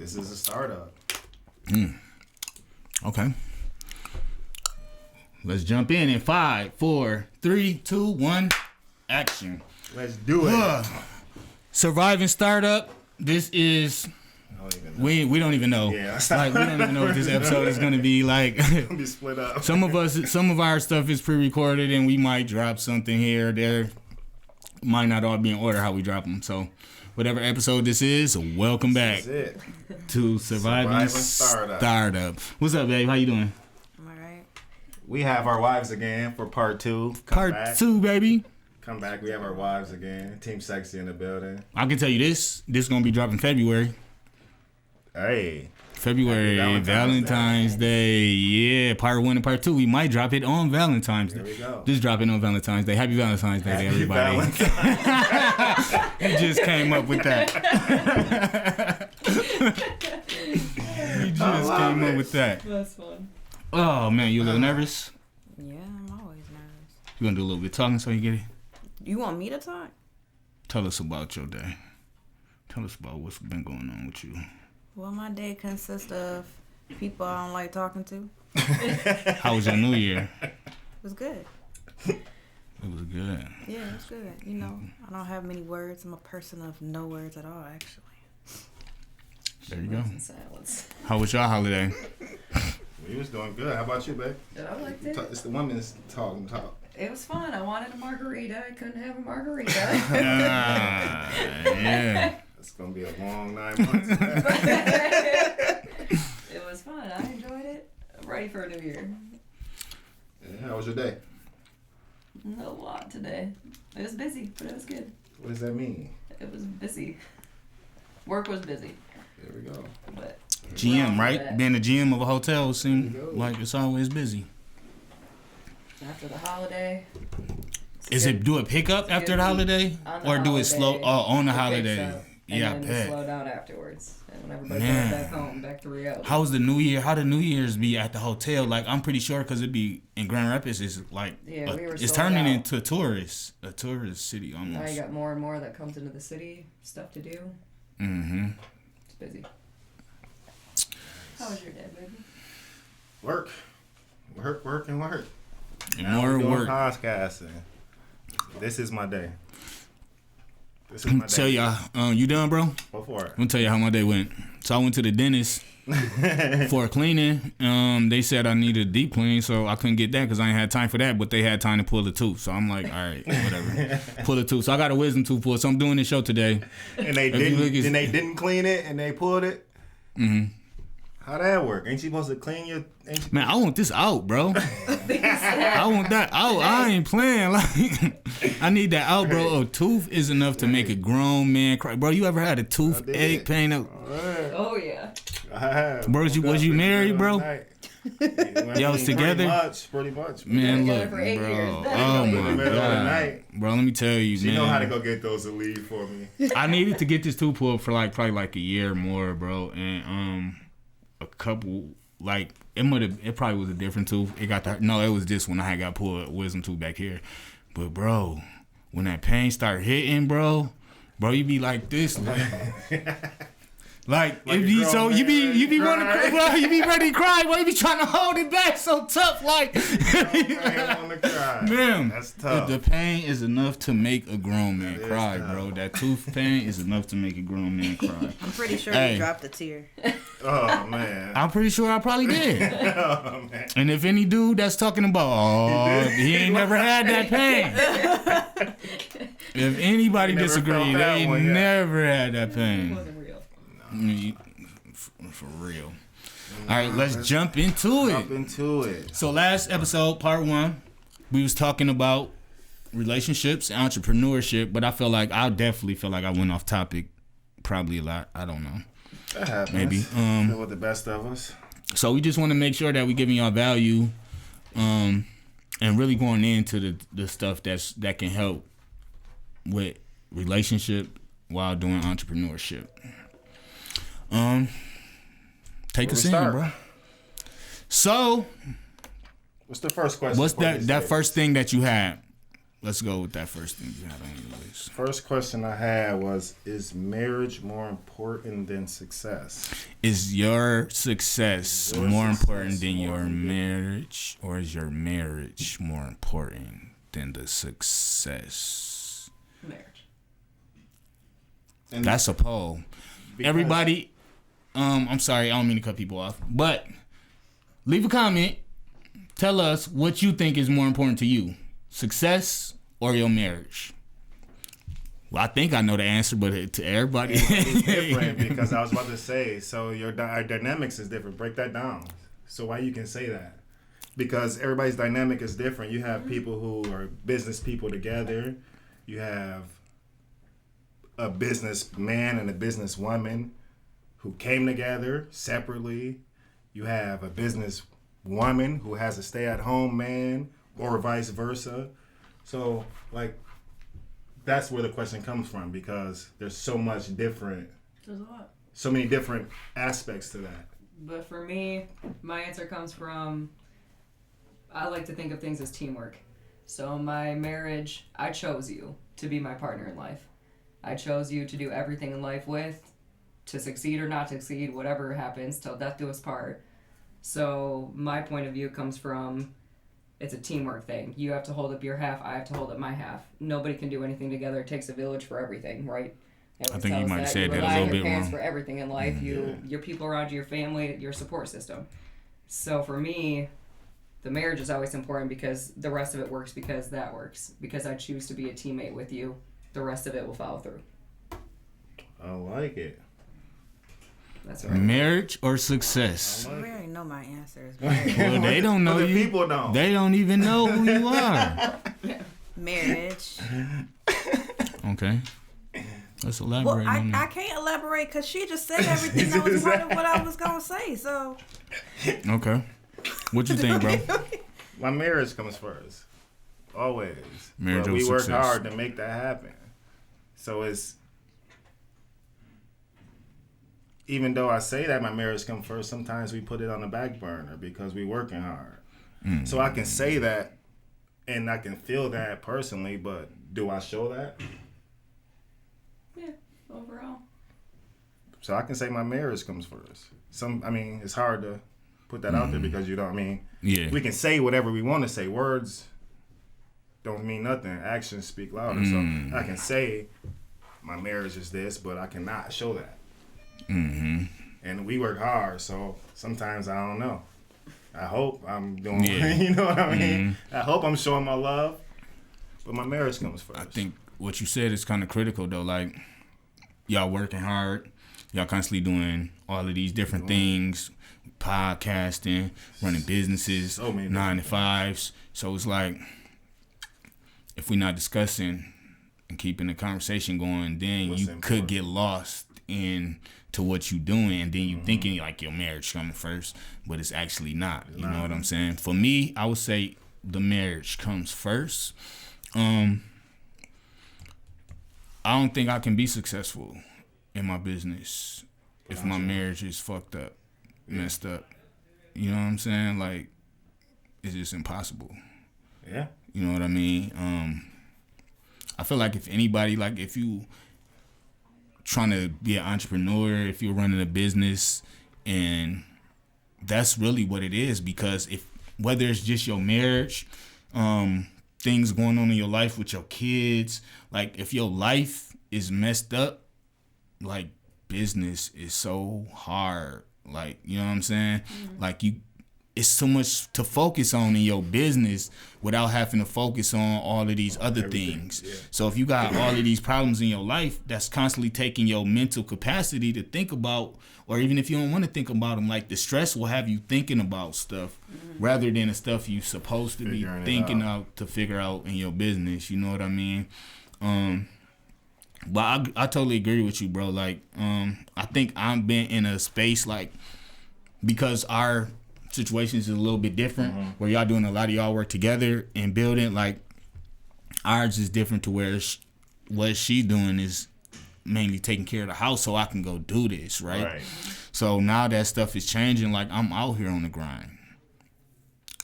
This is a startup. Okay. Let's jump in 5, 4, 3, 2, 1, action. Let's do it. Surviving startup. This is we don't even know. Yeah. Like we don't even know what this episode is gonna be like. Gonna be split up. Some of our stuff is pre-recorded, and we might drop something here or there. Might not all be in order how we drop them. So, whatever episode this is, welcome back to Surviving Startup. What's up, babe? How you doing? I'm alright. We have our wives again for part 2. Part 2, baby. Come back. We have our wives again. Team Sexy in the building. I can tell you this. This is gonna be dropping February. Hey. February, Valentine's Day. Yeah, part 1 and part 2. We might drop it on Valentine's Day. There we go. Just drop it on Valentine's Day. Happy Valentine's Day to everybody. You just came up with that. You just came up with that. That's fun. Oh, man, you a little nervous? Yeah, I'm always nervous. You gonna do a little bit of talking so you get it? You want me to talk? Tell us about your day. Tell us about what's been going on with you. Well, my day consists of people I don't like talking to. How was your New Year? It was good. It was good. Yeah, it was good. You know, I don't have many words. I'm a person of no words at all, actually. There you go. Silence. How was your holiday? We was doing good. How about you, babe? I liked it. It's the women's talk. It was fun. I wanted a margarita. I couldn't have a margarita. Yeah. It's gonna be a long 9 months. It was fun. I enjoyed it. I'm ready for a new year. Yeah, how was your day? A lot today. It was busy, but it was good. What does that mean? It was busy. Work was busy. There we go. But GM, right? Being the GM of a hotel seems like it's always busy. after the holiday. Do it pick up after the holiday? Or do it slow on the holiday? Yeah, and then slow down afterwards. And when everybody goes back home, back to reality. How's the New Year? How the New Year's be at the hotel? Like, I'm pretty sure because it'd be in Grand Rapids. It's like it's turning into a tourist city almost. Now you got more and more that comes into the city, stuff to do. Mm-hmm. It's busy. How was your day, baby? Work. And more doing work. Podcasting. This is my day. Tell y'all, you done, bro? Go for it. I'm gonna tell you how my day went. So I went to the dentist for a cleaning. They said I needed a deep clean, so I couldn't get that because I ain't had time for that. But they had time to pull the tooth, so I'm like, all right, whatever. Pull the tooth. So I got a wisdom tooth pulled. So I'm doing this show today. And they didn't clean it, and they pulled it. Mm-hmm. How that work? Ain't you supposed to clean your? Man, I want this out, bro. I want that out. I ain't playing. Like, I need that out, bro. A tooth is enough to make a grown man cry, bro. You ever had a toothache pain? Oh yeah. I have. Bro, was you married, bro? Y'all was together? Pretty much. Man, look, for 8 bro. years. Oh my god, bro. Let me tell you, she man. know how to go get those to leave for me. I needed to get this tooth pulled for probably like a year more, bro, and a couple it probably was a different tooth. It was this one I had got pulled wisdom tooth back here, but bro, when that pain start hitting, bro, you be like this, like you be wanting to cry, bro. You be ready to cry, bro. You be trying to hold it back so tough, like. Man, that's tough. The pain is enough to make a grown man cry, bro. That tooth pain is enough to make a grown man cry. I'm pretty sure you dropped a tear. Oh man. I'm pretty sure I probably did. Oh man. And if any dude that's talking about, he ain't never had that pain. If anybody disagree, they ain't never had that pain. It wasn't real. For real. All right, let's jump into it. So last episode, part 1, we was talking about relationships and entrepreneurship, but I definitely feel like I went off topic probably a lot. I don't know. That happens. Maybe. Still with the best of us. So we just want to make sure that we're giving y'all value, and really going into the stuff that can help with relationship while doing entrepreneurship. Take us in, bro. So, what's the first question? What's that first thing that you had let's go with that first thing you had on your list. First question I had was, is marriage more important than success? Is your success Your more success important than more your than- marriage, or is your marriage more important than the success? Marriage. And That's a poll. because- Everybody, I'm sorry, I don't mean to cut people off, but leave a comment. Tell us what you think is more important to you, success or your marriage. Well, I think I know the answer, but to everybody, it's different because I was about to say, so our dynamics is different. Break that down. So why you can say that? Because everybody's dynamic is different. You have people who are business people together. You have a businessman and a businesswoman who came together separately. You have a businesswoman who has a stay-at-home man, or vice versa. So, like, that's where the question comes from, because there's so much different, There's a lot. so many different aspects to that. But for me, my answer comes from, I like to think of things as teamwork. So my marriage, I chose you to be my partner in life. I chose you to do everything in life with, to succeed or not succeed, whatever happens, till death do us part. So my point of view comes from, it's a teamwork thing. You have to hold up your half, I have to hold up my half. Nobody can do anything together. It takes a village for everything, right? They always think you tell us might have said that a rely on little your bit parents wrong. for everything in life. Your people around you, your family, your support system. So for me, the marriage is always important because the rest of it works because that works. Because I choose to be a teammate with you, the rest of it will follow through. I like it. That's right. marriage or success? We already know my answers. Well, they don't know But the you. people don't. They don't even know who you are. Marriage. Okay. Let's Well, elaborate on I that. can't elaborate because she just said everything that was part of what I was gonna say. So Okay. What you think, bro? My marriage comes first, always. Marriage but or we work success. hard to make that happen. So it's, even though I say that my marriage comes first, sometimes we put it on the back burner because we working hard. So I can say that, and I can feel that personally, but do I show that? Yeah, overall. So I can say my marriage comes first. It's hard to put that out there because Yeah. we can say whatever we want to say. Words don't mean nothing. Actions speak louder. So I can say my marriage is this, but I cannot show that. Mm-hmm. And we work hard, so sometimes I don't know. I hope I'm doing, Yeah. you know what I mean? I hope I'm showing my love, but my marriage comes first. I think what you said is kind of critical, though. Like, y'all working hard. Y'all constantly doing all of these different things. Podcasting, running businesses, So many 9 to 5s. So it's like, if we're not discussing and keeping the conversation going, then What's you important? could get lost into what you doing, and then you thinking like your marriage coming first, but it's actually not. You know what I'm saying? For me, I would say the marriage comes first. I don't think I can be successful in my business if my marriage is fucked up, messed up. You know what I'm saying? Like, it's just impossible. Yeah. You know what I mean? I feel like if anybody, like if you trying to be an entrepreneur, if you're running a business, and that's really what it is, because if whether it's just your marriage, things going on in your life with your kids, like if your life is messed up, like business is so hard. Like, you know what I'm saying? Like it's so much to focus on in your business without having to focus on all of these other things. Yeah. So if you got all of these problems in your life, that's constantly taking your mental capacity to think about, or even if you don't want to think about them, like the stress will have you thinking about stuff rather than the stuff you supposed to Figuring it be thinking out. out to figure out in your business. You know what I mean? But I totally agree with you, bro. Like, I think I've been in a space, like, because our situation is a little bit different, where y'all doing a lot of y'all work together and building, like, ours is different to where what she doing is mainly taking care of the house so I can go do this, right? Right. So now that stuff is changing, like, I'm out here on the grind.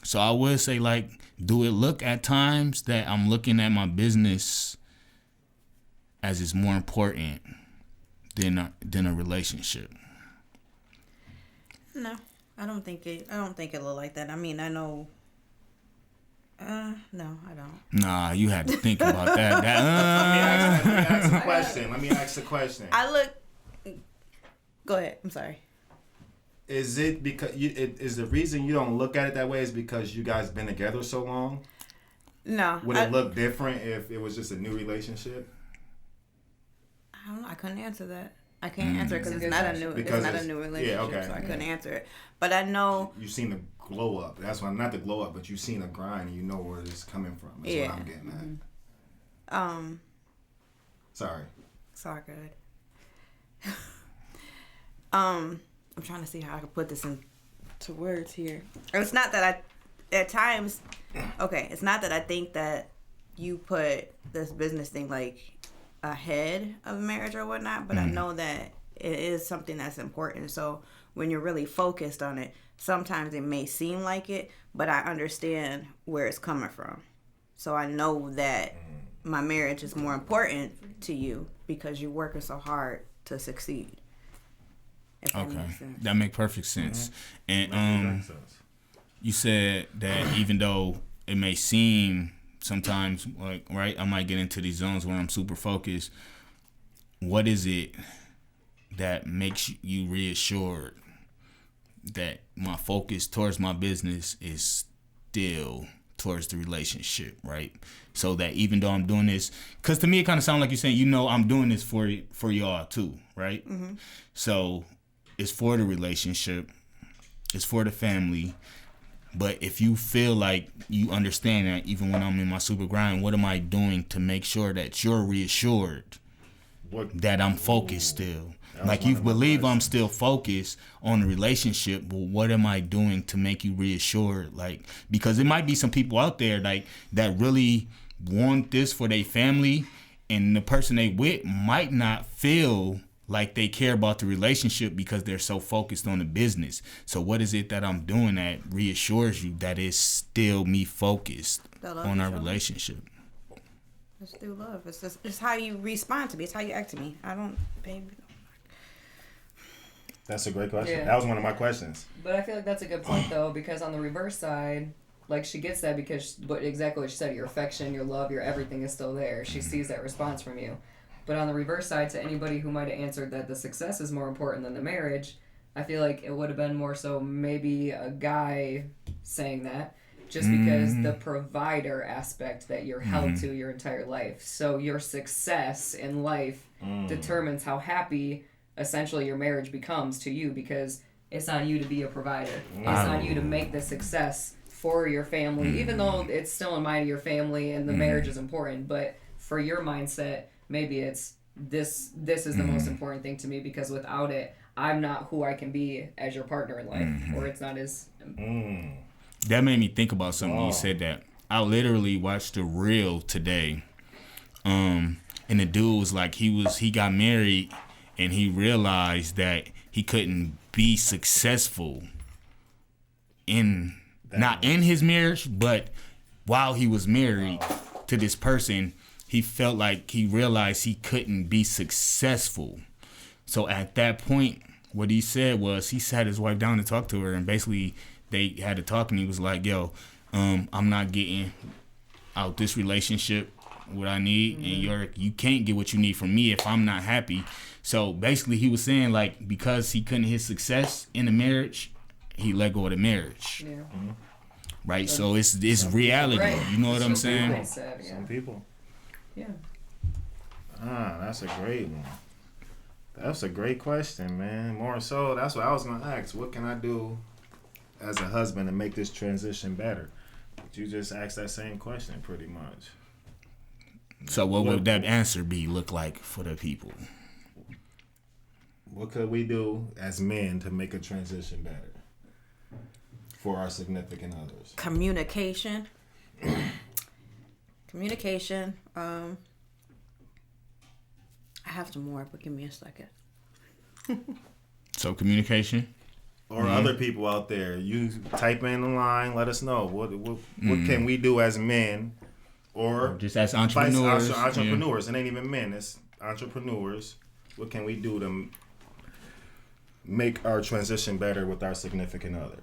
So I would say, like, do it look at times that I'm looking at my business as it's more important than a relationship? No, I don't think it look like that. I mean, I know. No, I don't. Nah, you had to think about that. Let me ask the question. I look. Go ahead. I'm sorry. Is it because is the reason you don't look at it that way is because you guys been together so long? No. Would it look different if it was just a new relationship? I don't know. I couldn't answer that. I can't answer it because it's not a new relationship. Yeah, okay. So I couldn't answer it. But I know You've seen the glow up. That's why, not the glow up, but you've seen a grind and you know where it's coming from. That's what I'm getting at. Sorry. It's all good. I'm trying to see how I can put this into words here. It's not that at times, it's not that I think that you put this business thing like ahead of marriage or whatnot, but I know that it is something that's important. So when you're really focused on it, sometimes it may seem like it, but I understand where it's coming from. So I know that my marriage is more important to you because you're working so hard to succeed. Okay, that makes perfect sense. And you said that even though it may seem sometimes like, right, I might get into these zones where I'm super focused. What is it that makes you reassured that my focus towards my business is still towards the relationship, right? So that even though I'm doing this, because to me it kind of sounds like you're saying, I'm doing this for y'all too, right? Mm-hmm. So it's for the relationship, it's for the family. But if you feel like you understand that even when I'm in my super grind, what am I doing to make sure that you're reassured that I'm focused still? Like you believe I'm still focused on the relationship, but what am I doing to make you reassured? Like, because there might be some people out there like that really want this for their family, and the person they with might not feel like they care about the relationship because they're so focused on the business. So what is it that I'm doing that reassures you that it's still me focused on our relationship? It's still love. It's how you respond to me. It's how you act to me. Baby. That's a great question. Yeah. That was one of my questions. But I feel like that's a good point though, because on the reverse side, like she gets that because exactly what she said, your affection, your love, your everything is still there. She sees that response from you. But on the reverse side, to anybody who might have answered that the success is more important than the marriage, I feel like it would have been more so maybe a guy saying that, just because the provider aspect that you're held to your entire life. So your success in life determines how happy essentially your marriage becomes to you, because it's on you to be a provider. It's on you to make the success for your family, even though it's still in mind of your family and the marriage is important. But for your mindset, maybe it's this is the most important thing to me, because without it, I'm not who I can be as your partner in life, or it's not as... That made me think about something you said that. I literally watched a reel today, and the dude was like, he got married, and he realized that he couldn't be successful not in his marriage, but while he was married to this person, he felt like he realized he couldn't be successful. So at that point, what he said was he sat his wife down to talk to her, and basically they had to talk, and he was like, I'm not getting out this relationship what I need, and you can't get what you need from me if I'm not happy. So basically he was saying, like, because he couldn't hit success in the marriage, he let go of the marriage. Yeah. Right? So it's reality. Right. You know what I'm saying? Some people. Yeah. That's a great one. That's a great question, man. More so, that's what I was going to ask. What can I do as a husband to make this transition better? But you just asked that same question pretty much. So what would that answer look like for the people? What could we do as men to make a transition better for our significant others? Communication. I have some more, but give me a second. So communication? or other people out there, you type in the line. Let us know what can we do as men, or just as entrepreneurs. Entrepreneurs. It ain't even men. It's entrepreneurs. What can we do to make our transition better with our significant other?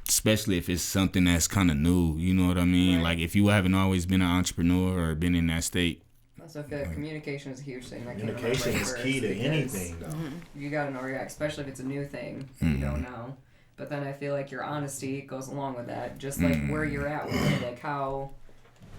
Especially if it's something that's kind of new, you know what I mean? Right. Like if you haven't always been an entrepreneur or been in that state. Also, I feel like communication is a huge thing. Communication is key to anything, though. You gotta know react, especially if it's a new thing that you don't know. But then I feel like your honesty goes along with that, just like where you're at with it, like how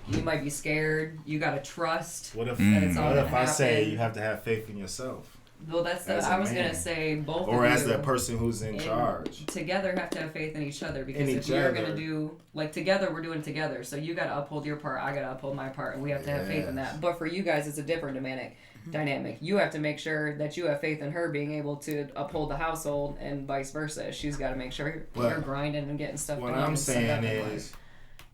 you might be scared. You gotta trust. What if that it's all what gonna if I say happen. you have to have faith in yourself? Well, that's as a I was man. gonna say both Or of as you the person who's in and charge. together have to have faith in each other, because In if each you're other. gonna do like together, we're doing it together. So you gotta uphold your part, I gotta uphold my part, and we have to have faith in that. But for you guys, it's a different dynamic. You have to make sure that you have faith in her being able to uphold the household, and vice versa. She's got to make sure you're grinding and getting stuff What done. I'm and set up saying in is, life.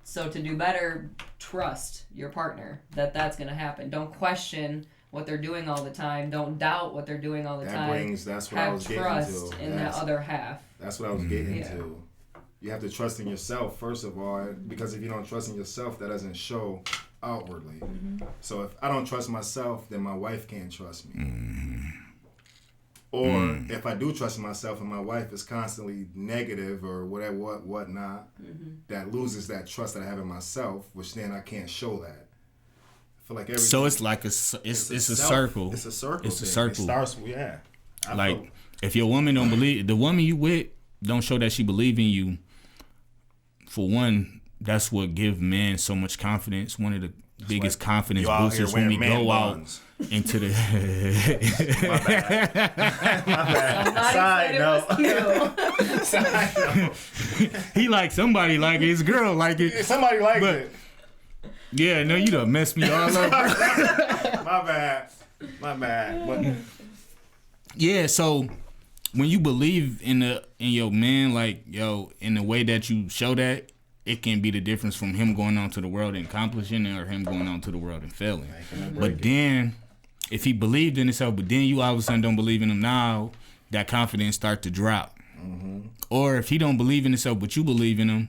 So to do better, trust your partner that's gonna happen. Don't question what they're doing all the time. Don't doubt what they're doing all the time. that's what I was getting trust to. in that other half. That's what I was getting to. You have to trust in yourself, first of all, because if you don't trust in yourself, that doesn't show outwardly. So if I don't trust myself, then my wife can't trust me. Or if I do trust myself and my wife is constantly negative or whatever, whatnot, that loses that trust that I have in myself, which then I can't show that. I feel like So it's like it's a circle. It's a circle. It's a thing. circle. It starts, Like if your woman don't believe, the woman you with don't show that she believe in you. For one, that's what give men so much confidence. One of the biggest confidence boosters when we go out into the. My bad. Side note. He like somebody like his girl like it. Somebody likes it. Yeah, no, you done messed me all up. My bad. But, yeah, so when you believe in your man, like in the way that you show that, it can be the difference from him going out to the world and accomplishing it, or him going out to the world and failing. But then, if he believed in himself, but then you all of a sudden don't believe in him now, that confidence start to drop. Or if he don't believe in himself, but you believe in him,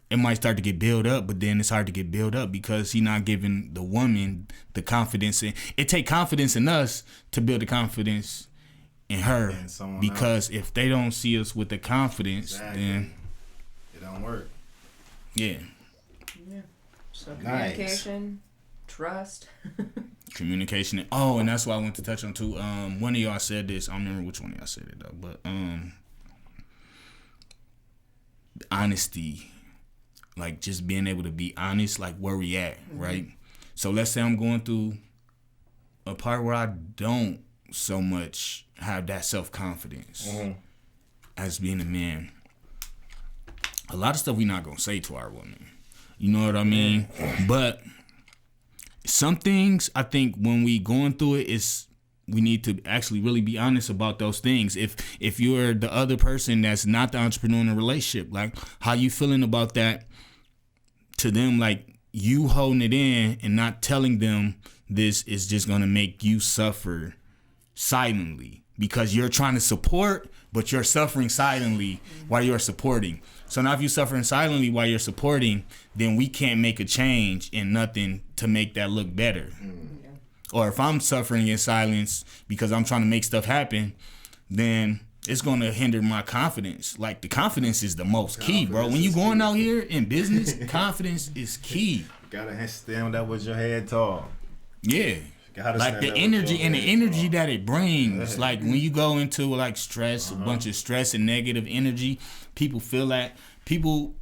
it might start to get built up, but then it's hard to get built up because he not giving the woman the confidence. It take confidence in us to build the confidence in her, because if they don't see us with the confidence, then it don't work. Yeah. So communication, trust. Communication. Oh, and that's why I want to touch on too. One of y'all said this. I don't remember which one of y'all said it though, but honesty. Like just being able to be honest, like where we at, right? So let's say I'm going through a part where I don't so much have that self-confidence as being a man. A lot of stuff we're not going to say to our woman. You know what I mean? But some things, I think when we going through it, we need to actually really be honest about those things. If you're the other person that's not the entrepreneur in a relationship, like how you feeling about that to them, like you holding it in and not telling them this is just going to make you suffer silently because you're trying to support, but you're suffering silently while you're supporting. So now if you're suffering silently while you're supporting, then we can't make a change in nothing to make that look better. Or if I'm suffering in silence because I'm trying to make stuff happen, then it's going to hinder my confidence. Like the confidence is the most key, bro. When you going out here in business, confidence is key. Gotta stand up with your head tall. Yeah. Like the energy and the energy that it brings. Like when you go into like stress, a bunch of stress and negative energy, people feel that. People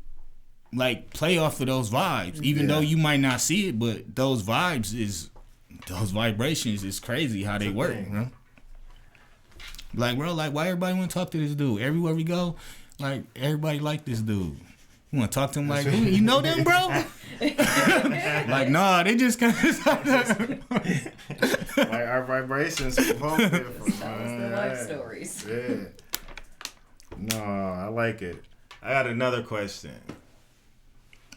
like play off of those vibes, even though you might not see it, but those vibrations is crazy how they work, bro. Like, bro, like why everybody want to talk to this dude? Everywhere we go, like everybody like this dude. You want to talk to him like, who, you know them, bro? Like, nah, they just kind of like our vibrations both different. Their life stories. Yeah. No, I like it. I got another question.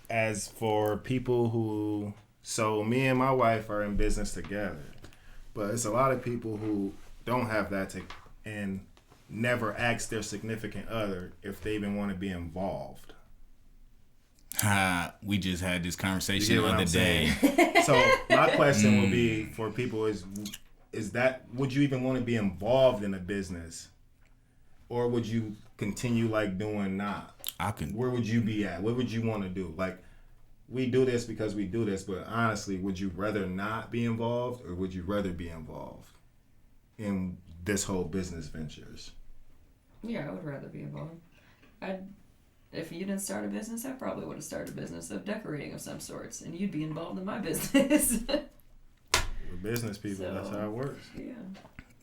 As for people who, so me and my wife are in business together, but it's a lot of people who don't have that and never ask their significant other if they even want to be involved? We just had this conversation You the get what other I'm day. saying? So my question would be for people is that would you even want to be involved in a business, or would you continue like doing not? Where would you be at? What would you want to do? Like, we do this because we do this, but honestly, would you rather not be involved, or would you rather be involved in this whole business ventures? Yeah, I would rather be involved. If you didn't start a business, I probably would have started a business of decorating of some sorts, and you'd be involved in my business. We're business people. That's how it works. Yeah.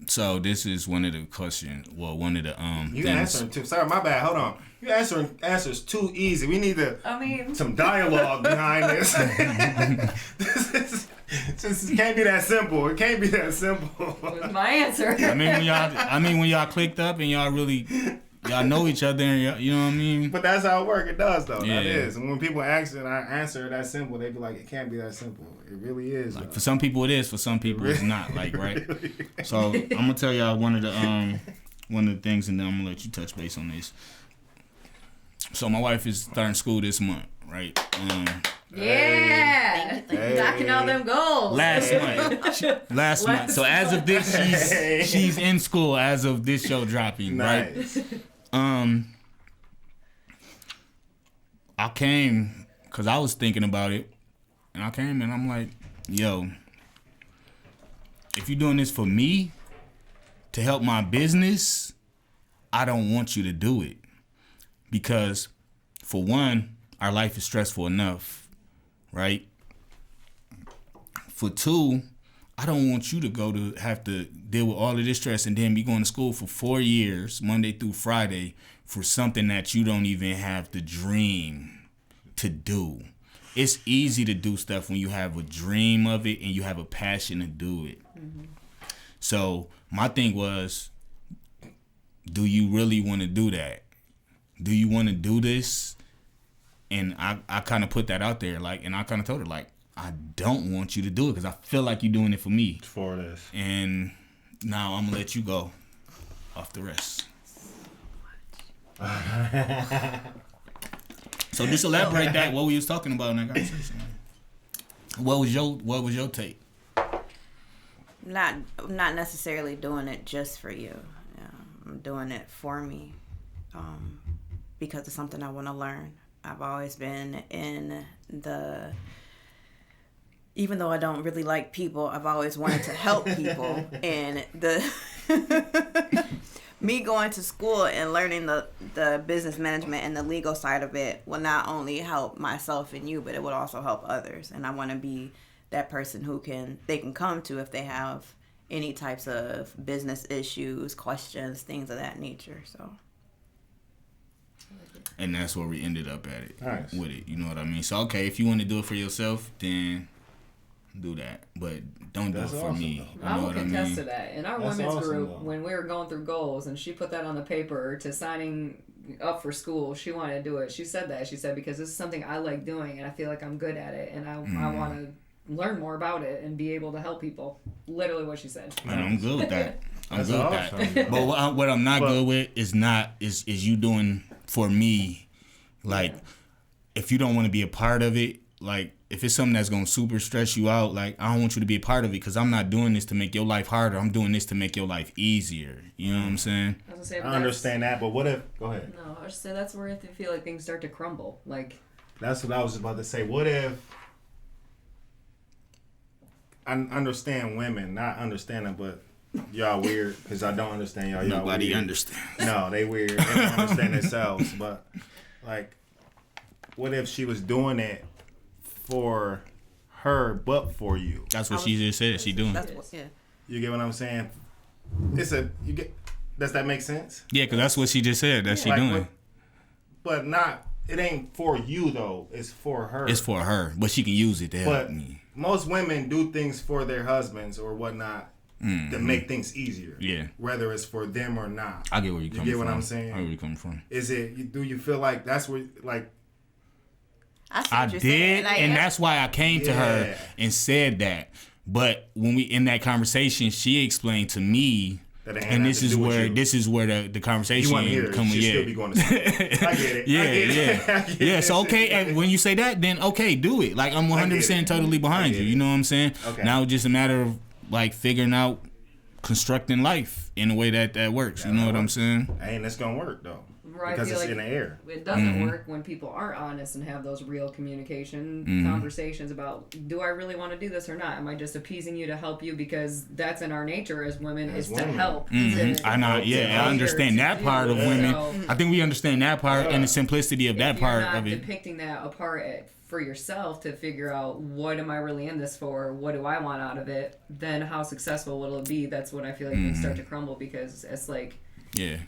So this is one of the questions. Well, one of the You things. answering too. Sorry, my bad. Hold on. You answering answers too easy. We need some dialogue behind this. This can't be that simple. It can't be that simple. With my answer. When y'all clicked up and y'all really y'all know each other, and you know what I mean. But that's how it works. It does though. Yeah. That is. And when people ask it, I answer that simple. They be like, it can't be that simple. It really is. Like, for some people it is. For some people it's not. Like, right. So I'm gonna tell y'all one of the things, and then I'm gonna let you touch base on this. So my wife is starting school this month, right? Yeah, knocking all them goals. Last month. So as of this, she's in school as of this show dropping, nice. Right? I came because I was thinking about it, and I came and I'm like, yo, if you're doing this for me to help my business, I don't want you to do it, because for one, our life is stressful enough. Right? For two, I don't want you to have to deal with all of this stress and then be going to school for 4 years, Monday through Friday, for something that you don't even have the dream to do. It's easy to do stuff when you have a dream of it and you have a passion to do it. Mm-hmm. So my thing was, do you really want to do that? Do you want to do this? And I kind of put that out there, like, and I kind of told her, like, I don't want you to do it because I feel like you're doing it for me. For this. And now I'm going to let you go off the rest. So just elaborate that, what we was talking about in that conversation. What was your take? Not necessarily doing it just for you. I'm doing it for me because it's something I want to learn. I've always been in even though I don't really like people, I've always wanted to help people. And me going to school and learning the business management and the legal side of it will not only help myself and you, but it will also help others. And I want to be that person who they can come to if they have any types of business issues, questions, things of that nature. So. And that's where we ended up at it. Nice. With it. You know what I mean? So, okay, if you want to do it for yourself, then do that. But don't do it for me. I will contest to that. In our women's group, when we were going through goals and she put that on the paper to signing up for school, she wanted to do it. She said that. She said, because this is something I like doing and I feel like I'm good at it and I want to learn more about it and be able to help people. Literally what she said. And I'm good with that. I'm That's good awesome. with that. But what I'm not good with is you doing for me, like, if you don't want to be a part of it, like, if it's something that's going to super stress you out, like, I don't want you to be a part of it because I'm not doing this to make your life harder. I'm doing this to make your life easier. You know what I'm saying? I understand that, but what if, go ahead. No, I just said that's where I feel like things start to crumble. Like, that's what I was about to say. What if, I understand women, not understanding, but y'all weird because I don't understand y'all. Nobody weird. understands. No, they weird. They don't understand themselves. But like, what if she was doing it for her, but for you? That's what she just said. She doing. You get what I'm saying? Does that make sense? Yeah, because that's what she just said. That she doing. But not. It ain't for you though. It's for her. It's for her, but she can use it to help me. Most women do things for their husbands or whatnot. Mm-hmm. To make things easier. Yeah. Whether it's for them or not. I get where you're coming from. You get what I'm saying? I get where you're coming from. Do you feel like that's where, like... I did, and that's why I came to her and said that. But when we in that conversation, she explained to me And this is where the conversation you want to hear. come. You should still be going to school. I get it. Yeah. So okay, and when you say that, then okay, do it. Like I'm 100% totally behind you. You know what I'm saying? Okay. Now it's just a matter of like figuring out constructing life in a way that works. You know what I'm saying? Ain't this gonna work though? Right, Because it's in the air. It doesn't work when people aren't honest and have those real communication conversations about, do I really want to do this or not? Am I just appeasing you to help you? Because that's in our nature as women, is to help. I know. Yeah, I understand that part of women. So, I think we understand that part and the simplicity of that part of it. Depicting that apart for yourself to figure out, what am I really in this for? What do I want out of it? Then how successful will it be? That's when I feel like things start to crumble, because it's like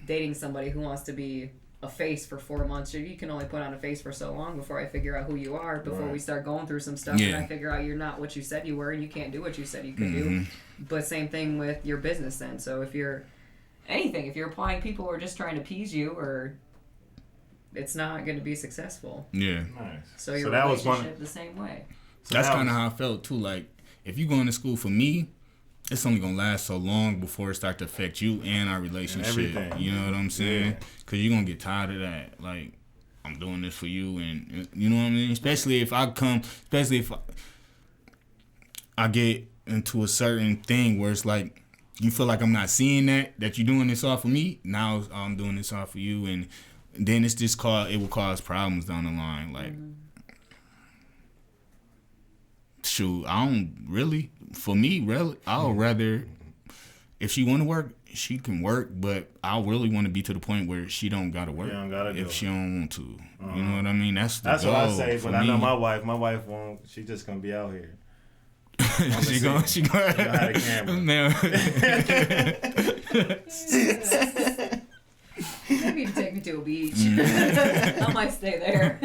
dating somebody who wants to be a face for 4 months. You can only put on a face for so long before I figure out who you are, before we start going through some stuff and I figure out you're not what you said you were and you can't do what you said you could do. But same thing with your business then. So if you're applying people who are just trying to appease you, or it's not going to be successful. Yeah. Nice. So your relationship the same way. So that's kind of how I felt too. Like if you going to school, for me, it's only gonna last so long before it start to affect you and our relationship. And you know what I'm saying? Because you're gonna get tired of that. Like, I'm doing this for you, and you know what I mean. Especially if I get into a certain thing where it's like you feel like I'm not seeing that you're doing this all for me. Now I'm doing this all for you, and then it's just it will cause problems down the line. Like. Shoot, I don't really. For me, really, I'll rather, if she want to work, she can work, but I really want to be to the point where she don't gotta work if she don't want to. You know what I mean? That's what I say. But I know my wife. My wife won't. She just gonna be out here. she gonna have a camera. Maybe you can take me to a beach. I might stay there.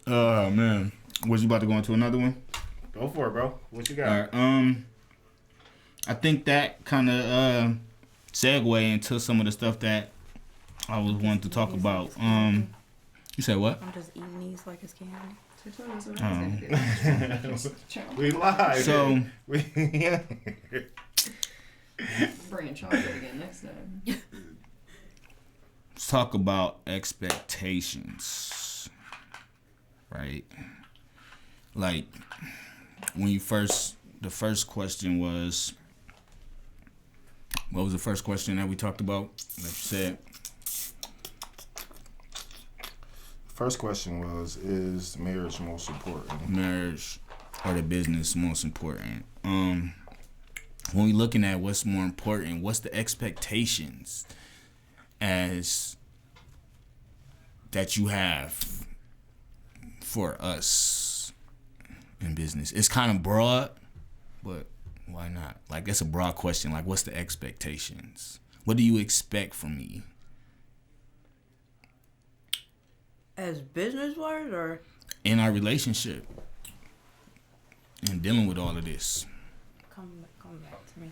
Oh man. Was you about to go into another one? Go for it, bro. What you got? All right, I think that kind of segue into some of the stuff that I was wanting to talk about. You said what? I'm just eating these like it's candy. We live. So bringing chocolate again next time. Let's talk about expectations, right? Like, when the first question was, what was the first question that we talked about? Like you said. First question was, is marriage most important? Marriage or the business most important? When we looking at what's more important, what's the expectations as that you have for us in business? It's kind of broad, but why not? Like, that's a broad question. Like, what's the expectations? What do you expect from me? As business-wise, or? In our relationship. And dealing with all of this. Come back to me.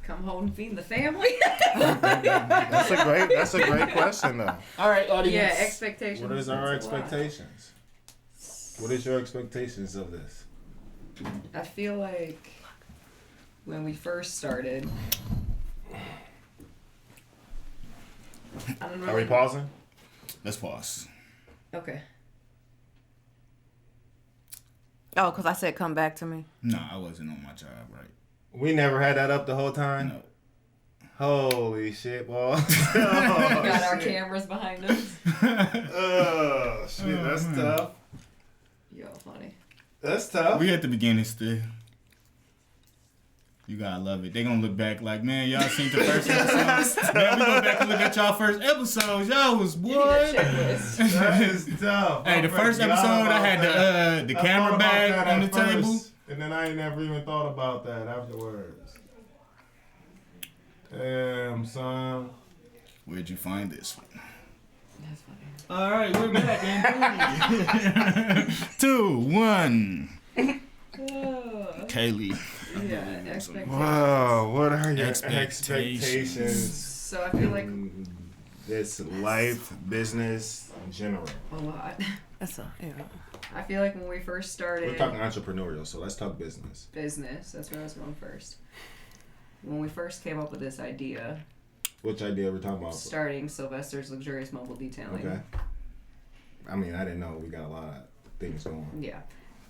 Come home and feed the family. That's a great question, though. All right, audience. Yeah, expectations. What is our expectations? What is your expectations of this? I feel like when we first started, I don't know. Are we pausing? Let's pause. Okay. Oh, because I said come back to me. No, I wasn't on my job, right? We never had that up the whole time? No. Holy shit, boy. We got our cameras behind us. Oh, shit, that's tough. Yo, funny. That's tough. We at the beginning still. You gotta love it. They gonna look back like, man, y'all seen the first episode. Man, we go back and look at y'all first episodes. Y'all was what? That is tough. Hey, the first episode I had the camera bag on the table. And then I ain't never even thought about that afterwards. Damn, son. Where'd you find this one? That's funny. All right, we're back in 3, 2, 1. Kaylee. Yeah, expectations. Wow, what are your Expectations? expectations? So I feel like This life, business, in general. a lot. That's yeah. I feel like when we first started We're talking entrepreneurial, so let's talk business. business, that's where I was going first. when we first came up with this idea, Which idea we're talking about? starting Sylvester's Luxurious Mobile Detailing. Okay. I mean, I didn't know we got a lot of things going. Yeah.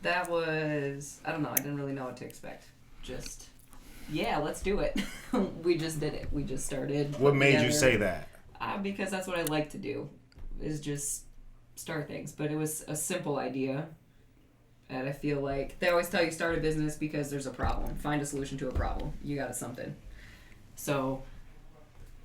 That was, I don't know, I didn't really know what to expect. Just, yeah, let's do it. We just did it. We just started. What made you say that? Because that's what I like to do, is just start things. But it was a simple idea. And I feel like they always tell you start a business because there's a problem. Find a solution to a problem. You got something. So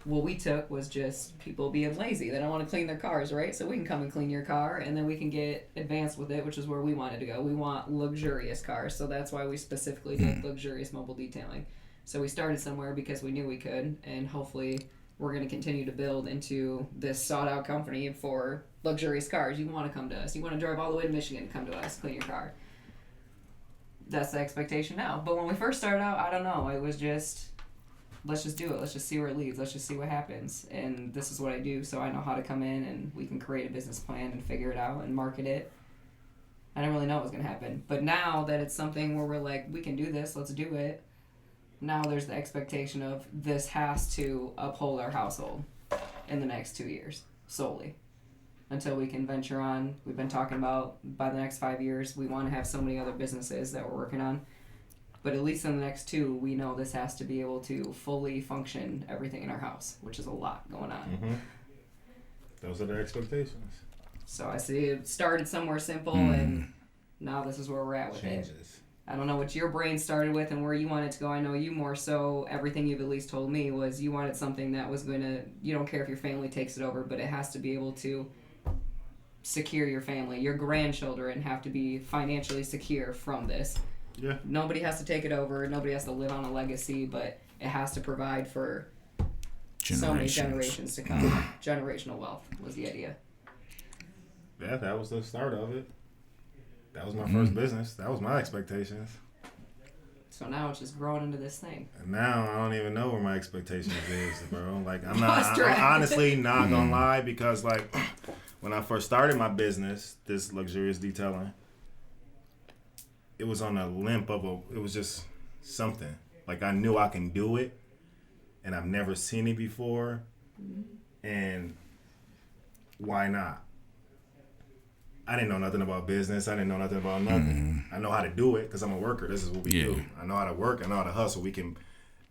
what we took was just people being lazy. They don't want to clean their cars, right? So we can come and clean your car, and then we can get advanced with it, which is where we wanted to go. We want luxurious cars, so that's why we specifically did luxurious mobile detailing. So we started somewhere because we knew we could, and hopefully we're going to continue to build into this sought-out company for luxurious cars. You want to come to us. You want to drive all the way to Michigan to come to us, clean your car. That's the expectation now. But when we first started out, I don't know. It was just, let's just do it. Let's just see where it leads. Let's just see what happens. And this is what I do, so I know how to come in and we can create a business plan and figure it out and market it. I didn't really know what was going to happen. But now that it's something where we're like, we can do this, let's do it. Now there's the expectation of this has to uphold our household in the next 2 years, solely. Until we can venture on. We've been talking about by the next 5 years, we want to have so many other businesses that we're working on. But at least in the next 2, we know this has to be able to fully function everything in our house, which is a lot going on. Mm-hmm. Those are the expectations. So I see it started somewhere simple, and now this is where we're at with Changes. it. I don't know what your brain started with and where you want it to go. I know you more so, everything you've at least told me was you wanted something that was going to, you don't care if your family takes it over, but it has to be able to secure your family. Your grandchildren have to be financially secure from this. Yeah. Nobody has to take it over. Nobody has to live on a legacy, but it has to provide for so many generations to come. Generational wealth was the idea. Yeah, that was the start of it. That was my first business. That was my expectations. So now it's just growing into this thing. And now I don't even know where my expectations is, bro. Like I'm honestly not gonna lie, because like when I first started my business, this luxurious detailing, it was on a limp of it was just something. Like I knew I can do it, and I've never seen it before, and why not? I didn't know nothing about business. I didn't know nothing about nothing. I know how to do it because I'm a worker. This is what we do. I know how to work. I know how to hustle.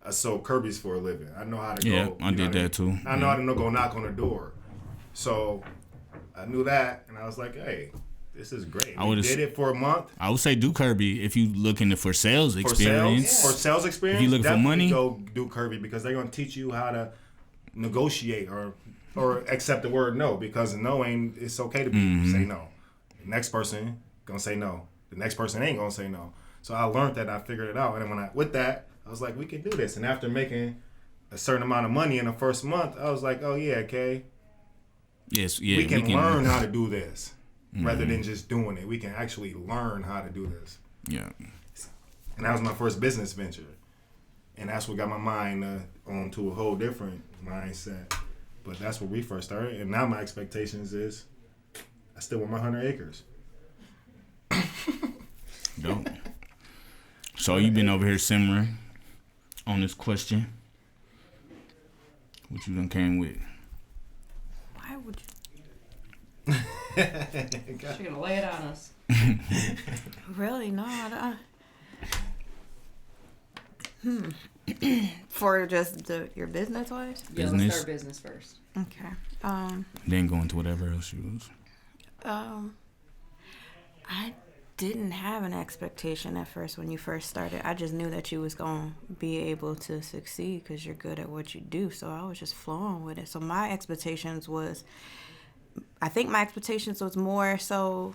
I sold Kirby's for a living. I know how to go. Yeah, I did that too. I know how to go knock on the door. So I knew that, and I was like, hey, this is great. We did it for a month. I would say do Kirby if you looking for sales experience. For sales experience, if you looking for money, go do Kirby, because they're going to teach you how to negotiate or accept the word no, because knowing it's okay to say no. The next person gonna say no. The next person ain't gonna say no. So I learned that. I figured it out, and then with that, I was like, we can do this. And after making a certain amount of money in the first month, I was like, oh yeah, okay. Yes, yeah. We can learn how to do this rather than just doing it. We can actually learn how to do this. Yeah. And that was my first business venture, and that's what got my mind onto a whole different mindset. But that's where we first started, and now my expectations is I still want my 100 acres. Dope. So you've been over here simmering on this question. What you done came with? Why would you? She's gonna lay it on us. Really? No, I don't. For just your business wise? Yeah, let's start business first. Okay. Then go into whatever else you was. I didn't have an expectation at first when you first started. I just knew that you was going to be able to succeed because you're good at what you do. So I was just flowing with it. So my expectations was, I think my expectations was more so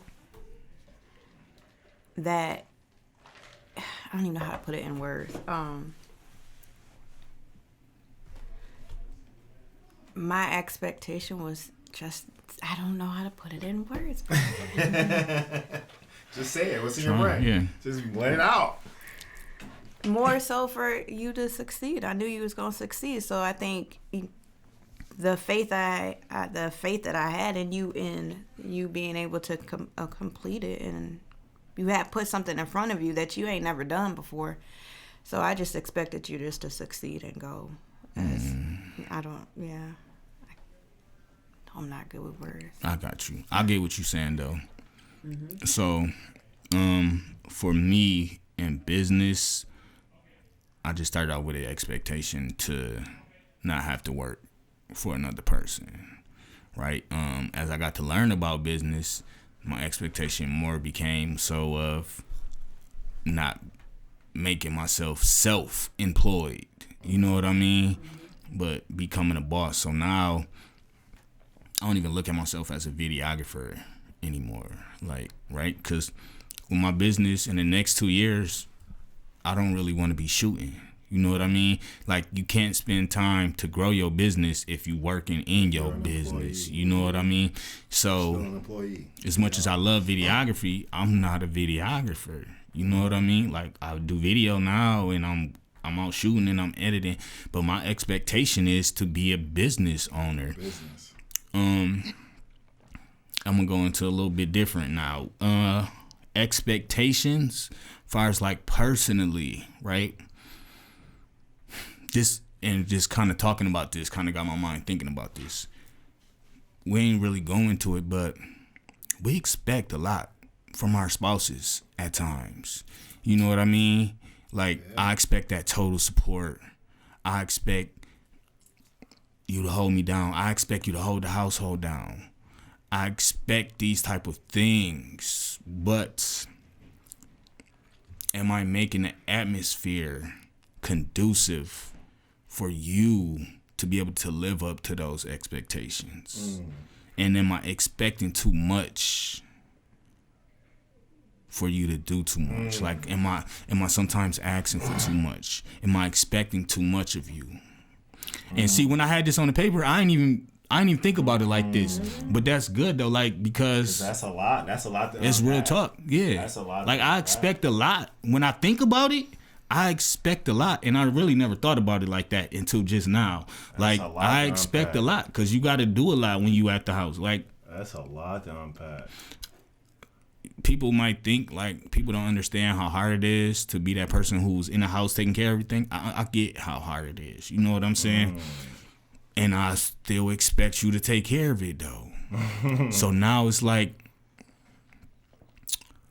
that, I don't even know how to put it in words. My expectation was just, I don't know how to put it in words. Just say it. What's in your brain? Yeah. Just let it out. More so for you to succeed. I knew you was gonna succeed. So I think the faith that I had in you being able to complete it, and you had put something in front of you that you ain't never done before. So I just expected you just to succeed and go. As I'm not good with words. I got you. I get what you're saying though. Mm-hmm. So, for me in business, I just started out with an expectation to not have to work for another person, right? As I got to learn about business, my expectation more became so of not making myself self-employed. You know what I mean? But becoming a boss. So now I don't even look at myself as a videographer anymore. Like, right? Because with my business in the next 2 years, I don't really want to be shooting. You know what I mean? Like, you can't spend time to grow your business if you working in your business. You know what I mean? So, as much as I love videography, I'm not a videographer. You know what I mean? Like, I do video now, and I'm out shooting and I'm editing, but my expectation is to be a business owner. I'm gonna go into a little bit different now. Expectations, as far as like personally, right? Just kind of talking about this, kind of got my mind thinking about this. We ain't really going to it, but we expect a lot from our spouses at times. You know what I mean? Like, I expect that total support. I expect you to hold me down. I expect you to hold the household down. I expect these type of things. But am I making the atmosphere conducive for you to be able to live up to those expectations? And am I expecting too much for you to do too much? Like, am I sometimes asking for too much? Am I expecting too much of you? And see, when I had this on the paper, I didn't even think about it like this. But that's good though, like, because that's a lot. It's real talk. Yeah. That's a lot. Like, I expect a lot. When I think about it, I expect a lot, and I really never thought about it like that until just now. Like, I expect a lot because you got to do a lot when you at the house. Like, that's a lot to unpack. People might think, like, people don't understand how hard it is to be that person who's in the house taking care of everything. I get how hard it is. You know what I'm saying? And I still expect you to take care of it, though. So now it's like,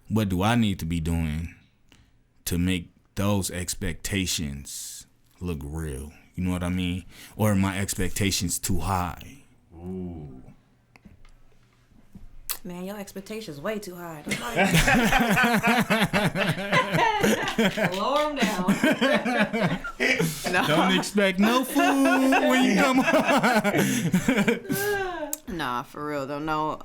what do I need to be doing to make those expectations look real? You know what I mean? Or are my expectations too high? Ooh. Man, your expectations way too high. Lower them down. No. Don't expect no food when you come home. Nah, for real though. No,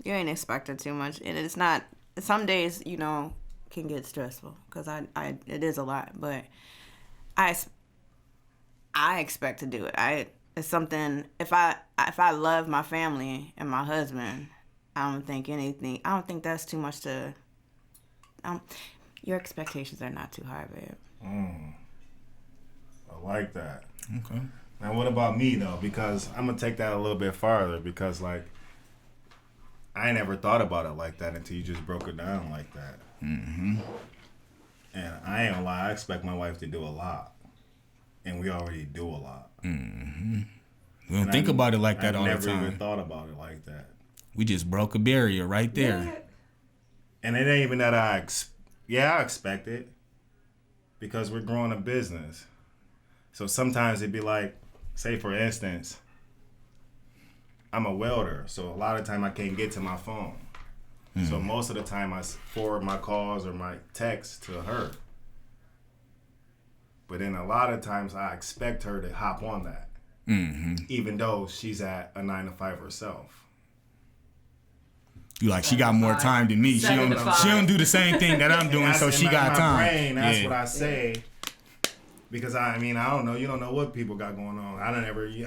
you ain't expecting too much, and it's not. Some days, you know, can get stressful because it is a lot, but I expect to do it. It's something. If I love my family and my husband, I don't think that's too much to. Your expectations are not too high, babe. I like that. Okay. Now, what about me though? Because I'm gonna take that a little bit farther. Because like, I never thought about it like that until you just broke it down like that. Mm-hmm. And I ain't gonna lie, I expect my wife to do a lot, and we already do a lot. Mm-hmm. We don't think about it like that all the time. I never even thought about it like that. We just broke a barrier right there. Yeah. And it ain't even that I expect it, because we're growing a business. So sometimes it'd be like, say for instance, I'm a welder, so a lot of time I can't get to my phone. So most of the time I forward my calls or my texts to her. But then a lot of times I expect her to hop on that, even though she's at a 9-to-5 herself. You like, she got more time than me. She don't do the same thing that I'm doing, so she got time. Brain, that's what I say. Because I don't know. You don't know what people got going on. I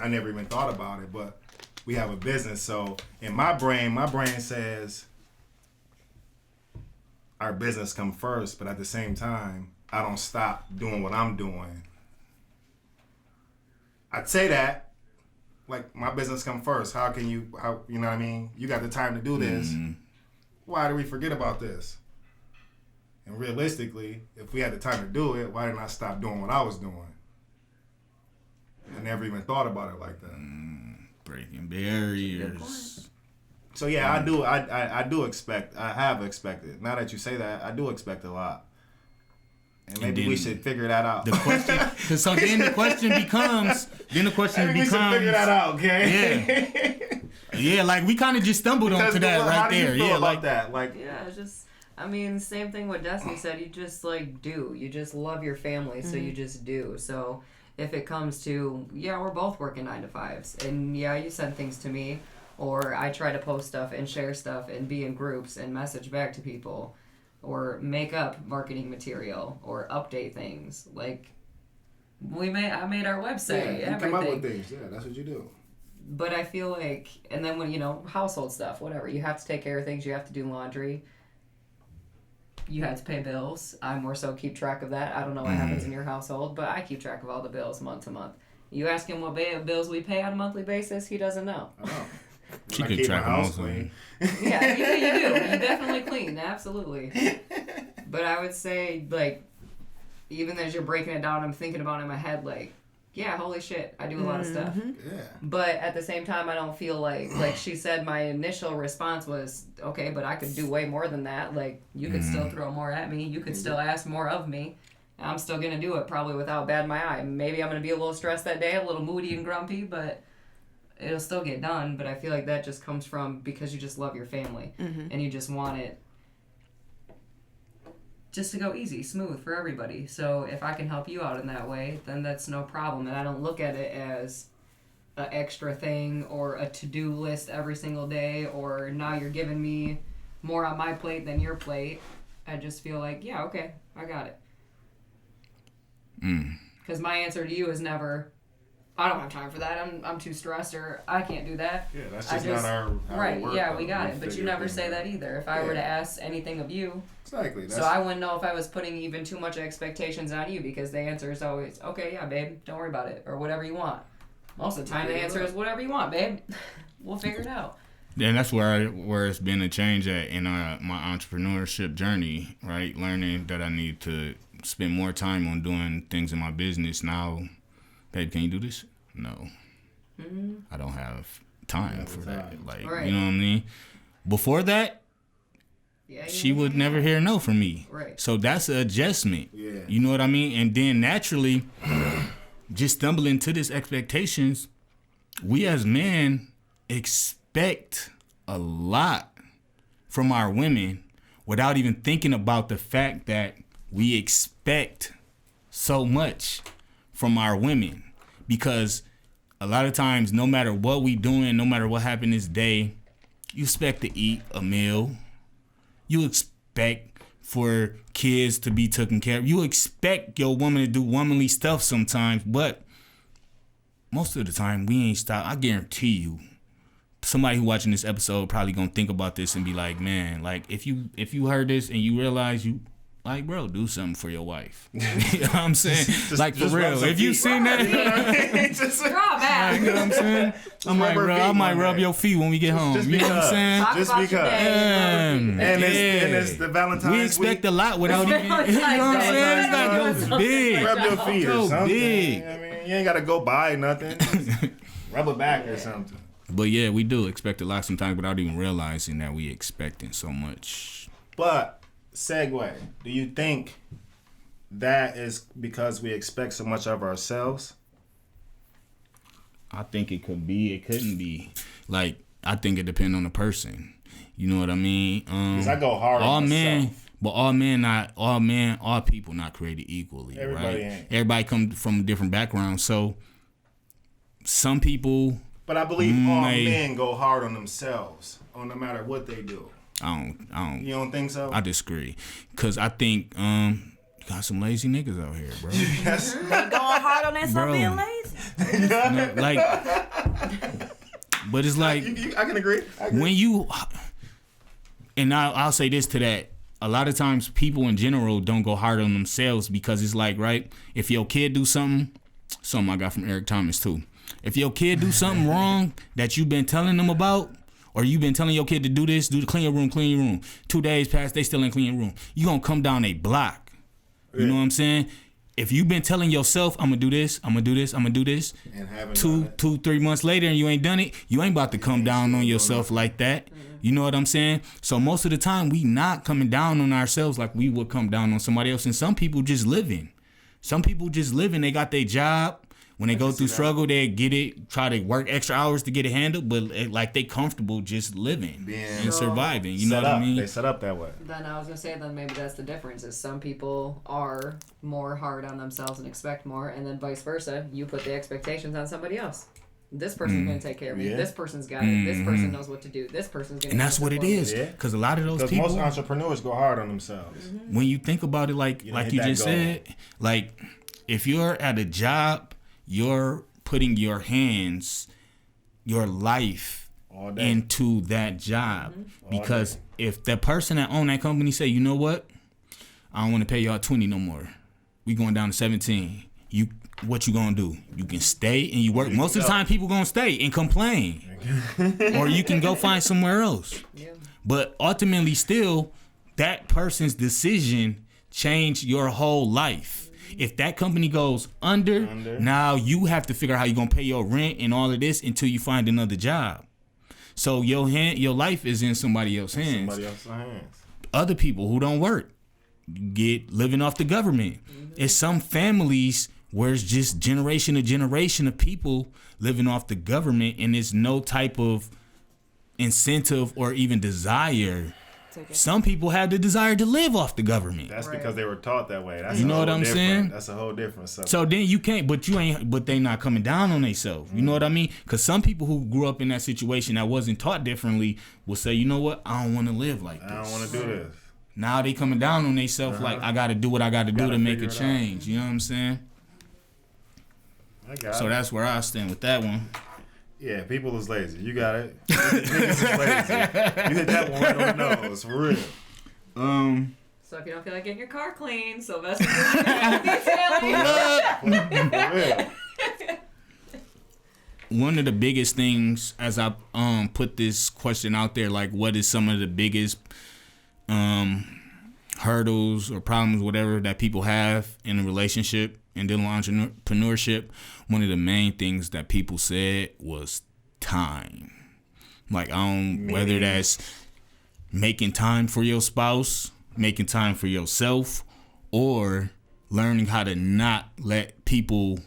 never even thought about it. But we have a business, so in my brain says our business come first. But at the same time, I don't stop doing what I'm doing. I'd say that. Like, my business come first. How you know what I mean? You got the time to do this. Why do we forget about this? And realistically, if we had the time to do it, why didn't I stop doing what I was doing? I never even thought about it like that. Breaking barriers. So yeah, I do expect. I have expected. Now that you say that, I do expect a lot. And maybe we should figure that out. The question. So then the question becomes. Maybe we should figure that out, okay? Yeah. Yeah, like we kind of just stumbled onto that right there. Yeah, like that. Like yeah, it's just. I mean, same thing what Destiny said. You just like do. You just love your family, so you just do. So if it comes to we're both working 9 to 5s, and you send things to me, or I try to post stuff and share stuff and be in groups and message back to people, or make up marketing material or update things. Like I made our website. Yeah, you come up with things. Yeah, that's what you do. But I feel like, and then when household stuff, whatever, you have to take care of things. You have to do laundry. You have to pay bills. I more so keep track of that. I don't know what happens in your household, but I keep track of all the bills month to month. You ask him what bills we pay on a monthly basis, he doesn't know. Oh. keep track of most clean. Yeah, you do. You definitely clean, absolutely. But I would say, like, even as you're breaking it down, I'm thinking about it in my head, like, yeah, holy shit, I do a lot of stuff. Yeah. But at the same time, I don't feel like she said, my initial response was, okay, but I could do way more than that. Like, you could still throw more at me. You could still ask more of me. I'm still going to do it, probably without batting my eye. Maybe I'm going to be a little stressed that day, a little moody and grumpy, but it'll still get done. But I feel like that just comes from because you just love your family and you just want it just to go easy, smooth for everybody. So if I can help you out in that way, then that's no problem. And I don't look at it as an extra thing or a to-do list every single day, or now you're giving me more on my plate than your plate. I just feel like, yeah, okay, I got it. Because my answer to you is never, I don't have time for that. I'm too stressed, or I can't do that. Yeah, that's just not our right. work, Yeah, we got it. But you never say that either. If I were to ask anything of you, exactly. So I wouldn't know if I was putting even too much expectations on you, because the answer is always, okay, yeah, babe, don't worry about it, or whatever you want. Most of the time, the answer is whatever you want, babe. We'll figure it out. And that's where it's been a change at in my entrepreneurship journey, right? Learning that I need to spend more time on doing things in my business now. Babe, can you do this? No. I don't have time for that. Like, right. You know what I mean? Before that, she would never hear no from me. Right. So that's an adjustment. Yeah. You know what I mean? And then naturally, just stumbling to these expectations, we as men expect a lot from our women without even thinking about the fact that we expect so much from our women. Because a lot of times, no matter what we doing, no matter what happened this day, you expect to eat a meal. You expect for kids to be taken care of. You expect your woman to do womanly stuff sometimes, but most of the time we ain't stop. I guarantee you, somebody who watching this episode probably gonna think about this and be like, man, like if you heard this and you realize you, like, bro, do something for your wife. You know what I'm saying? Like, for real. If you seen that, just draw back. You know what I'm saying? I might rub your feet when we get home. You know what I'm saying? Just because. And it's the Valentine's We expect a lot without even, you know what I'm saying? It's like, go big. Rub your feet or Go something. big. I mean, you ain't got to go buy nothing. Just rub it back or something. But yeah, we do expect a lot sometimes without even realizing that we expecting so much. But segue, do you think that is because we expect so much of ourselves? I think it could be. It couldn't be. Like, I think it depends on the person. You know what I mean? Because I go hard on myself. But all people not created equally. Everybody right? ain't. Everybody come from different backgrounds. So some people. But I believe all men go hard on themselves, no matter what they do. I don't. You don't think so? I disagree, cause I think you got some lazy niggas out here, bro. Yes. They going hard on themselves being lazy. No, like, but it's like I can agree. When you, and I'll say this to that. A lot of times, people in general don't go hard on themselves because it's like, right? If your kid do something I got from Eric Thomas too. If your kid do something wrong that you've been telling them about, Or you been telling your kid to do this, clean your room. 2 days pass, they still ain't clean your room. You gonna come down a block. You know what I'm saying? If you've been telling yourself, I'm gonna do this, and haven't 2-3 months later and you ain't done it, you ain't about to come down on yourself like that. You know what I'm saying? So most of the time we not coming down on ourselves like we would come down on somebody else. And some people just living. They got their job. When they go through struggle, they get it, try to work extra hours to get it handled, but like they comfortable just living and surviving. You know what I mean? They set up that way. Then I was going to say, then maybe that's the difference, is some people are more hard on themselves and expect more, and then vice versa. You put the expectations on somebody else. This person's going to take care of me. Yeah. This person's got it. This person knows what to do. This person's going to. And that's what it is. Because a lot of those people. Because most entrepreneurs go hard on themselves. When you think about it, like you just said, like if you're at a job, you're putting your hands, your life into that job. Because if the person that own that company say, you know what, I don't want to pay y'all 20 no more. We going down to 17. What you gonna do? You can stay and you work. Most of the time, people gonna stay and complain, or you can go find somewhere else. Yeah. But ultimately, still, that person's decision changed your whole life. If that company goes under, now you have to figure out how you're gonna pay your rent and all of this until you find another job. So your life is in somebody else's hands. Other people who don't work get living off the government. It's some families where it's just generation to generation of people living off the government, and there's no type of incentive or even desire. Some people have the desire to live off the government. That's because they were taught that way. That's you know what I'm saying? That's a whole different subject. So then you can't, but they not coming down on themselves. You know what I mean? Because some people who grew up in that situation that wasn't taught differently will say, you know what? I don't want to live like this. I don't want to do this. Now they coming down on themselves like, I got to do what I got to do to make a change. You know what I'm saying? So that's where I stand with that one. Yeah, people is lazy. You got it. Niggas is lazy. You hit that one right on the nose, for real. So if you don't feel like getting your car clean, Sylvester detailing. For real. One of the biggest things, as I put this question out there, like what is some of the biggest hurdles or problems, whatever, that people have in a relationship and dealing with entrepreneurship, one of the main things that people said was time. Like, whether that's making time for your spouse, making time for yourself, or learning how to not let people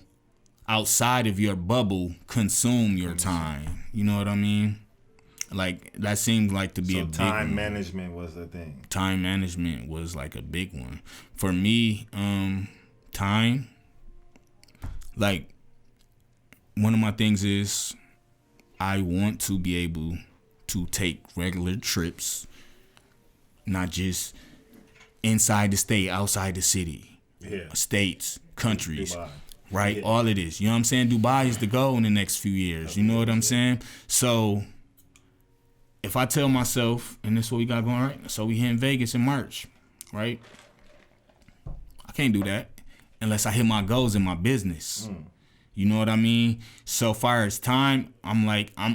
outside of your bubble consume your time. You know what I mean? Like, that seemed like to be a big one. Time management was the thing. Time management was like a big one. For me, time, like, one of my things is I want to be able to take regular trips, not just inside the state, outside the city, states, countries, Dubai. Right? Yeah. All of this. You know what I'm saying? Dubai is the goal in the next few years. You know what I'm saying? So if I tell myself, and this is what we got going, right? So we here in Vegas in March, right? I can't do that unless I hit my goals in my business. You know what I mean? So far as time, I'm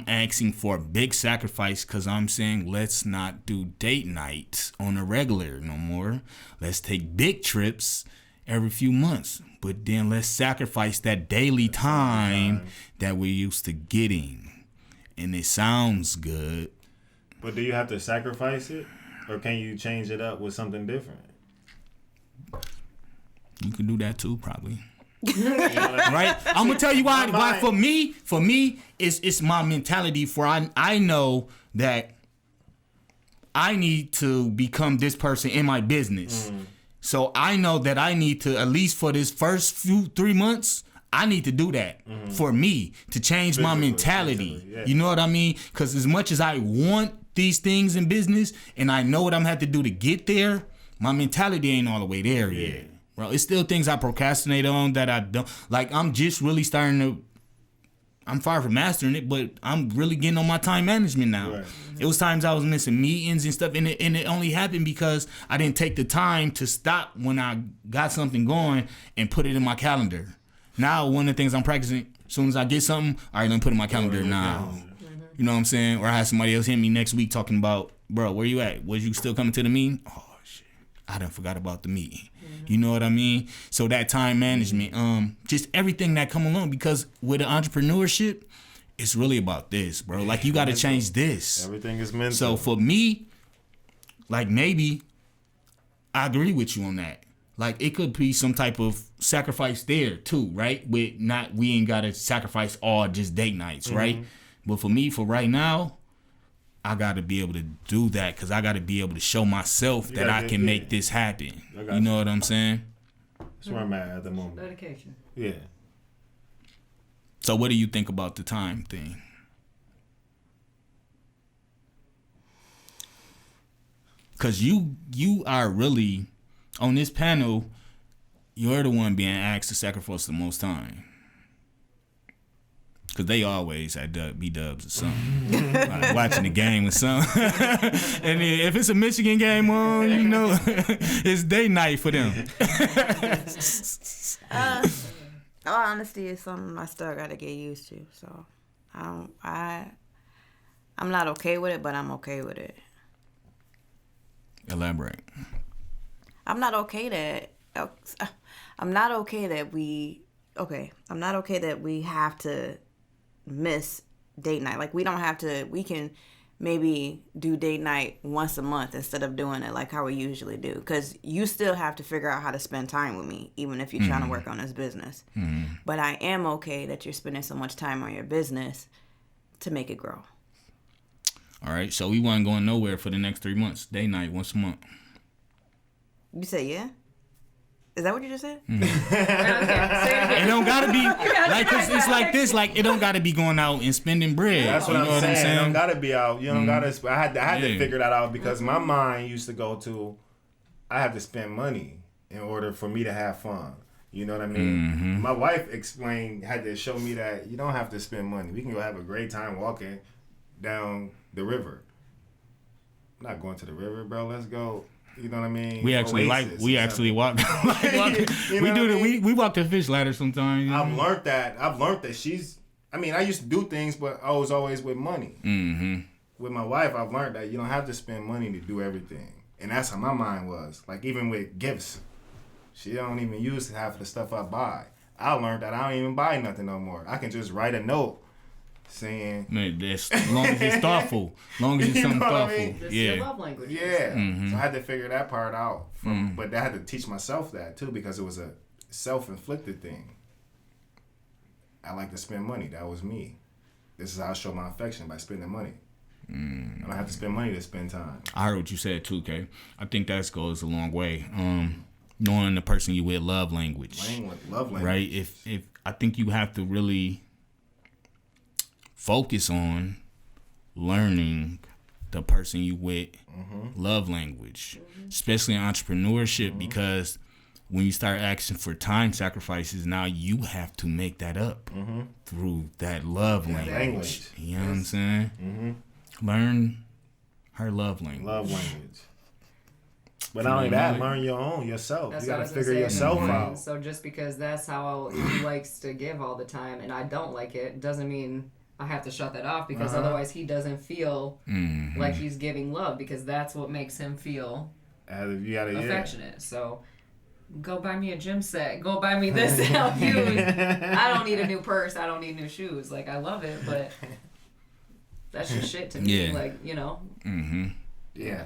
asking for a big sacrifice, because I'm saying let's not do date nights on a regular no more. Let's take big trips every few months. But then let's sacrifice that daily time that we're used to getting. And it sounds good. But do you have to sacrifice it? Or can you change it up with something different? You can do that too, probably. Right? I'm gonna tell you why for me it's my mentality. For I know that I need to become this person in my business. So I know that I need to, at least for this first 3 months, I need to do that for me to change my mentality. Yeah. You know what I mean? Because as much as I want these things in business and I know what I'm gonna have to do to get there, my mentality ain't all the way there yet. Bro, it's still things I procrastinate on that I don't like. I'm just really starting to. I'm far from mastering it, but I'm really getting on my time management now. Right. It was times I was missing meetings and stuff, and it only happened because I didn't take the time to stop when I got something going and put it in my calendar. Now, one of the things I'm practicing, as soon as I get something, all right, let me put it in my calendar now. You know what I'm saying? Or I have somebody else hit me next week talking about, bro, where you at? Was you still coming to the meeting? Oh shit, I done forgot about the meeting. You know what I mean? So that time management, just everything that come along, because with the entrepreneurship, it's really about this, bro. Like, you got to change this. Everything is mental. So for me, like, maybe I agree with you on that. Like, it could be some type of sacrifice there too, right? We ain't got to sacrifice all just date nights, right? But for me, for right now, I got to be able to do that, because I got to be able to show myself that I can make this happen. You know what I'm saying? That's where I'm at the moment. Dedication. Yeah. So what do you think about the time thing? Because you are really, on this panel, you're the one being asked to sacrifice the most time. Because they always at B-dubs or something. Like watching the game or something. And if it's a Michigan game on, you know, it's day night for them. All honesty, is something I still got to get used to. So I'm not okay with it, but I'm okay with it. Elaborate. I'm not okay that we have to miss date night. Like, we don't have to. We can maybe do date night once a month instead of doing it like how we usually do. Because you still have to figure out how to spend time with me, even if you're trying to work on this business. But I am okay that you're spending so much time on your business to make it grow. All right, so we wasn't going nowhere for the next 3 months. Day night once a month. You say yeah? Is that what you just said? It don't gotta be like, it's like this. Like, it don't gotta be going out and spending bread. That's what I'm saying. It don't gotta be out. You don't gotta. I had to figure that out, because my mind used to go to, I have to spend money in order for me to have fun. You know what I mean? My wife had to show me that you don't have to spend money. We can go have a great time walking down the river. I'm not going to the river, bro. Let's go. You know what I mean? We actually walk. We walk the fish ladder sometimes. You know? I've learned that she's. I mean, I used to do things, but I was always with money. With my wife, I've learned that you don't have to spend money to do everything, and that's how my mind was. Like, even with gifts, she don't even use half of the stuff I buy. I learned that I don't even buy nothing no more. I can just write a note saying, man, as long as it's thoughtful, long as it's something thoughtful. I mean? That's your love language. Yeah. So I had to figure that part out. But I had to teach myself that too, because it was a self-inflicted thing. I like to spend money. That was me. This is how I show my affection, by spending money. I don't have to spend money to spend time. I heard what you said too, Kay. I think that goes a long way. Knowing the person you with, love language. Love language. Right? If I think you have to really focus on learning the person you with, love language, especially in entrepreneurship, because when you start asking for time sacrifices, now you have to make that up through that love language. You know what I'm saying? Learn her love language. Love language. But not only that, learn your own, yourself. You got to figure yourself out. So just because that's how he likes to give all the time and I don't like it, doesn't mean I have to shut that off, because otherwise he doesn't feel like he's giving love, because that's what makes him feel affectionate. So go buy me a gym set. Go buy me this to help you. I don't need a new purse. I don't need new shoes. Like, I love it, but that's just shit to me. Yeah. Like, you know. Yeah.